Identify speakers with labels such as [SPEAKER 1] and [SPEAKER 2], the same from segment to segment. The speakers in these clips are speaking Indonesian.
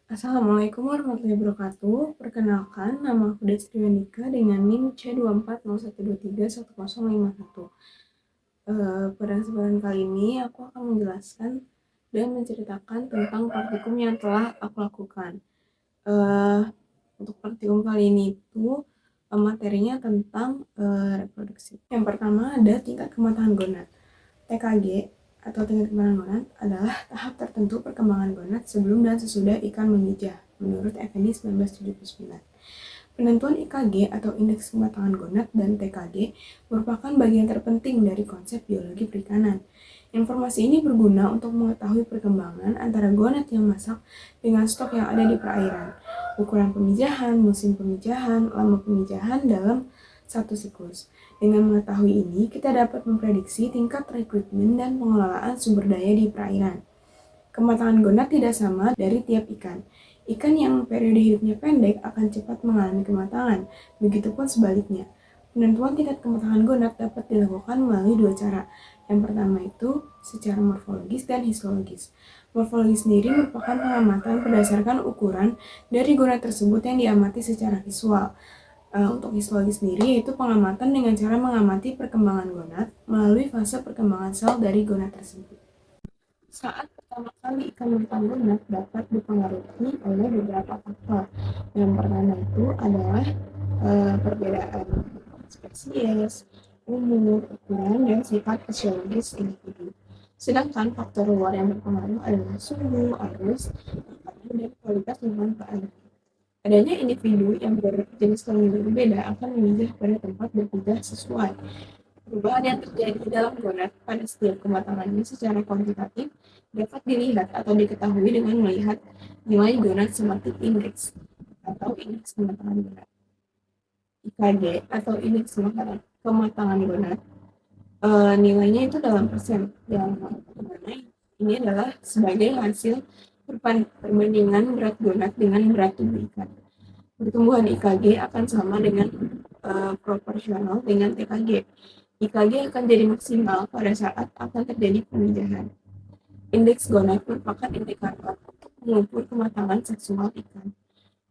[SPEAKER 1] Assalamualaikum warahmatullahi wabarakatuh. Perkenalkan, nama aku Destri Wendika dengan NIM C2401231051. Pada kesempatan kali ini, aku akan menjelaskan dan menceritakan tentang praktikum yang telah aku lakukan. Untuk praktikum kali ini itu materinya tentang reproduksi. Yang pertama ada tingkat kematangan gonad. TKG atau tingkat kematangan gonad adalah tahap tertentu perkembangan gonad sebelum dan sesudah ikan memijah, menurut Effendi 1979. Penentuan IKG atau indeks kematangan gonad dan TKG merupakan bagian terpenting dari konsep biologi perikanan. Informasi ini berguna untuk mengetahui perkembangan antara gonad yang masak dengan stok yang ada di perairan, ukuran pemijahan, musim pemijahan, lama pemijahan dalam satu siklus. Dengan mengetahui ini, kita dapat memprediksi tingkat rekrutmen dan pengelolaan sumber daya di perairan. Kematangan gonad tidak sama dari tiap ikan. Ikan yang periode hidupnya pendek akan cepat mengalami kematangan, begitupun sebaliknya. Penentuan tingkat kematangan gonad dapat dilakukan melalui dua cara. Yang pertama itu secara morfologis dan histologis. Morfologi sendiri merupakan pengamatan berdasarkan ukuran dari gonad tersebut yang diamati secara visual. Untuk histologi sendiri yaitu pengamatan dengan cara mengamati perkembangan gonad melalui fase perkembangan sel dari gonad tersebut. Saat pertama kali ikan makan gonad dapat dipengaruhi oleh beberapa faktor. Yang pertama itu adalah perbedaan spesies, umur, ukuran, dan sifat fisiologis individu. Sedangkan faktor luar yang berpengaruh adalah suhu, arus, makanan, dan kualitas lingkungan keadaan. Adanya individu yang berjenis kelamin berbeda akan memijah pada tempat berpijah sesuai. Perubahan yang terjadi dalam gonad pada setiap kematangannya secara kuantitatif dapat dilihat atau diketahui dengan melihat nilai gonad somatic index atau indeks kematangan gonad. IKG atau indeks kematangan gonad nilainya itu dalam persen, yang mana ini adalah sebagai hasil perbandingan berat gonad dengan berat tubuh ikan. Pertumbuhan IKG akan sama dengan proporsional dengan TKG. IKG akan jadi maksimal pada saat akan terjadi pemijahan. Indeks gonad merupakan indikator untuk mengukur kematangan seksual ikan.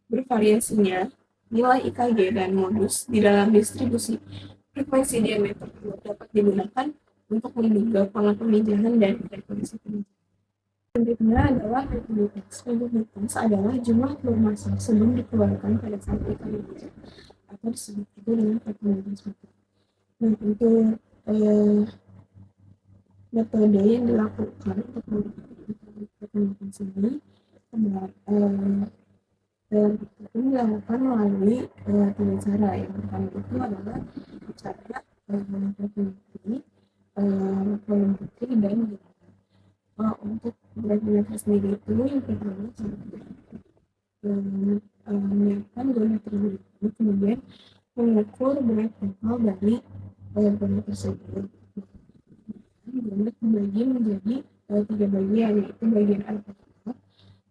[SPEAKER 1] Bervariasinya nilai IKG dan modus di dalam distribusi frekuensi diameter dapat digunakan untuk menduga pola pemijahan dan frekuensi pemijahan. Selanjutnya adalah mobilitas. Mobilitas adalah jumlah telur masal sebelum dikeluarkan pada saat ikan memijah atau disebut juga dengan fertilitas mata. Nah, untuk metode yang dilakukan untuk fertilitas ini itu dilakukan melalui tiga cara. Yang pertama itu adalah cara fertility, volumetri, dan untuk fertilitas sendiri itu yang pertama menyiapkan gonad terlebih dahulu, kemudian mengukur berat total dari gonad tersebut. Gonad dibagi menjadi tiga bagian, yaitu bagian anterior,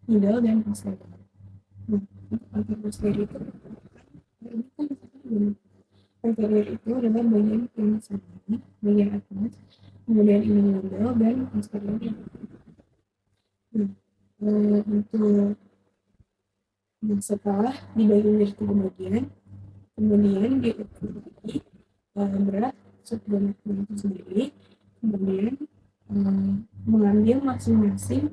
[SPEAKER 1] middle, dan posterior. Nah, untuk anterior sendiri itu ini kan anterior itu adalah bagian yang sama, bagian atas, kemudian ini middle, dan posterior. Nah, untuk setelah dibagi menjadi tiga bagian, kemudian diukur lagi berat subgonad itu sendiri, kemudian mengambil masing-masing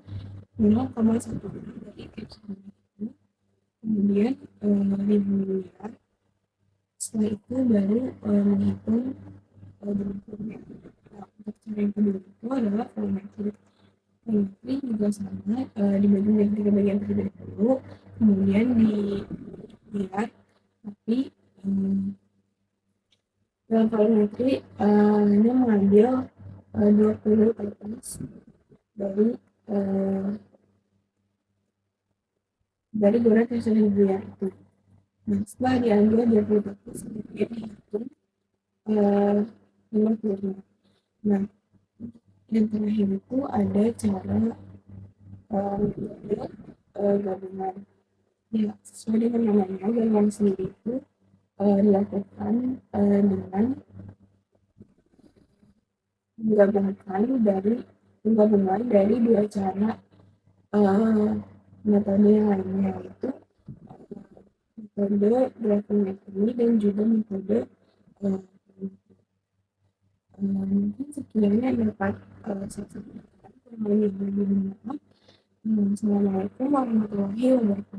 [SPEAKER 1] 0,1 dari subgonad itu, kemudian dilihat. Setelah itu baru menghitung bentuknya. Nah, untuk cara yang kedua itu adalah volumetrik. Volumetrik juga sama, dibagi menjadi tiga bagian terlebih dahulu, kemudian dilihat, tapi dalam volumetri hanya mengambil 20 kertas dari gonad yang sudah dibuat itu. Nah, setelah diambil 20 kertas, kemudian dihitung nomor telurnya. Nah, yang terakhir itu ada cara mengambil gabungan. Ya, sesuai dengan namanya, gabungan sendiri itu dilakukan dengan menggabungkan dari dua cara metode yang lainnya, yaitu metode gravimetri dan juga metode mungkin sekian yang dapat saya sampaikan. Assalamualaikum warahmatullahi wabarakatuh.